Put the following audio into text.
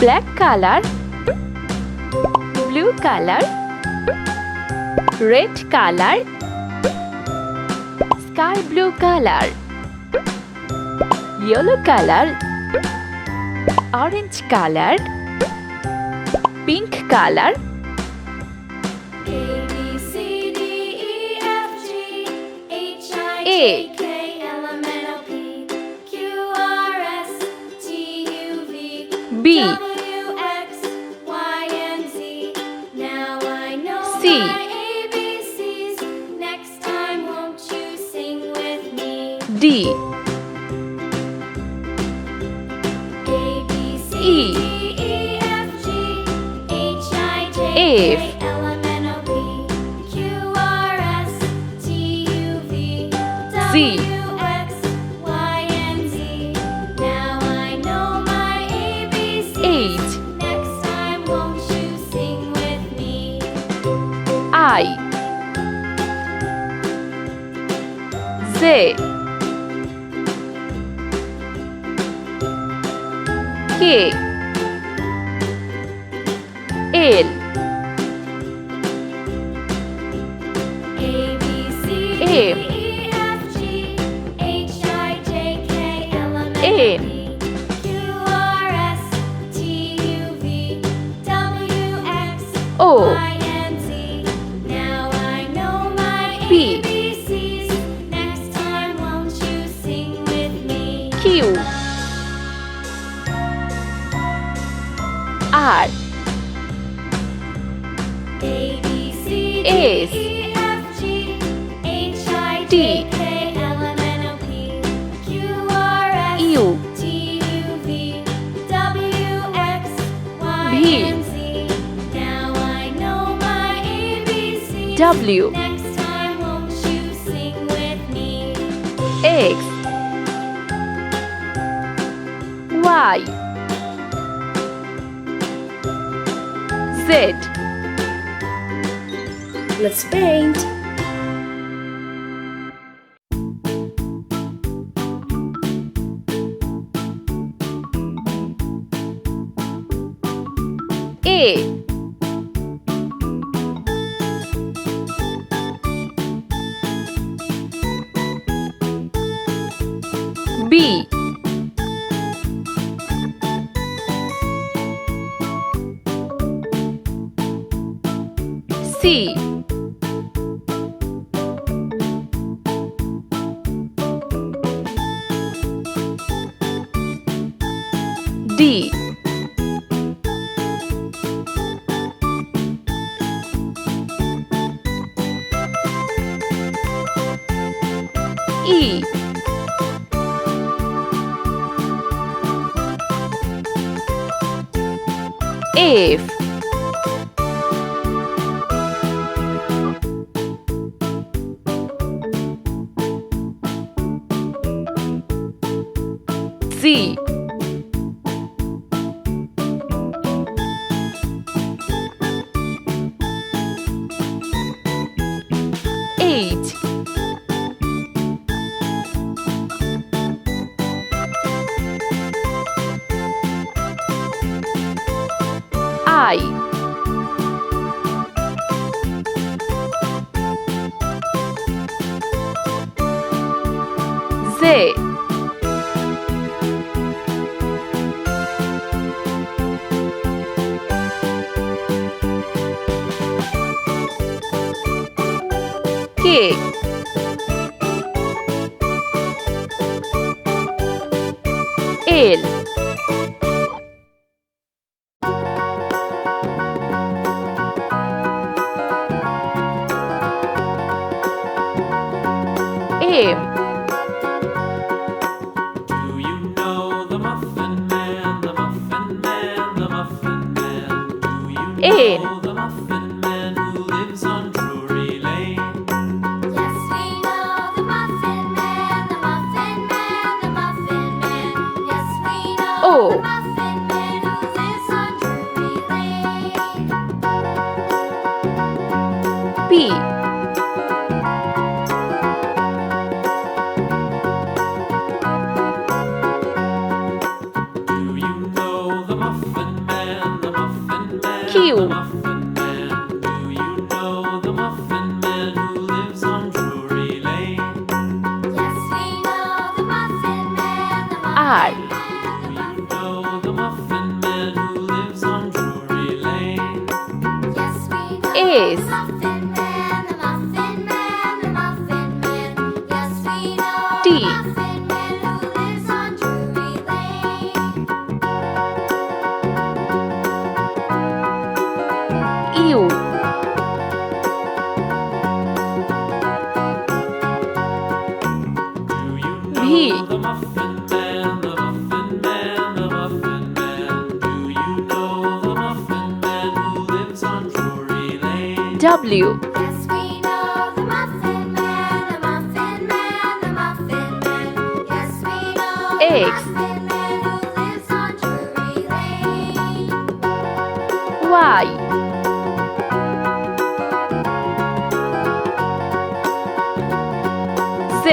black color, blue color, red color, sky blue color, yellow color, orange color, pink color. B, C, D, E, F, Z, 8, I, Z, K, L, M, N, O, P, Q, R, S, T, U, V, W, X, Y, Z. Let's paint. A, B, C, D, E, F, Z, H, I, Z, K, L, M, Do you know the Muffin Man, the Muffin Man, the Muffin Man? Do you N, know the Muffin Man who lives on Drury Lane? Yes, we know the Muffin Man, the Muffin Man, the Muffin Man. Yes, we know O, the Muffin Man who lives on Drury Lane. P, Do you know the Muffin Man? Muffin Man. Do you know the Muffin Man who lives on Drury Lane? Yes, we know the Muffin Man, the R Muffin Do you know the Muffin Man who lives on Drury Lane? Yes, we know S the Muffin Man, the Muffin Man, the Muffin Man. Yes, we know T the Muffin Man who lives on Drury Lane. U Do you V know the Muffin Man, the Muffin Man, the Muffin Man? Do you know the Muffin Man who lives on Drury Lane? W Yes, we know the Muffin Man, the Muffin Man, the Muffin Man. Yes, we know the X Muffin Man who lives on Drury Lane. Y Z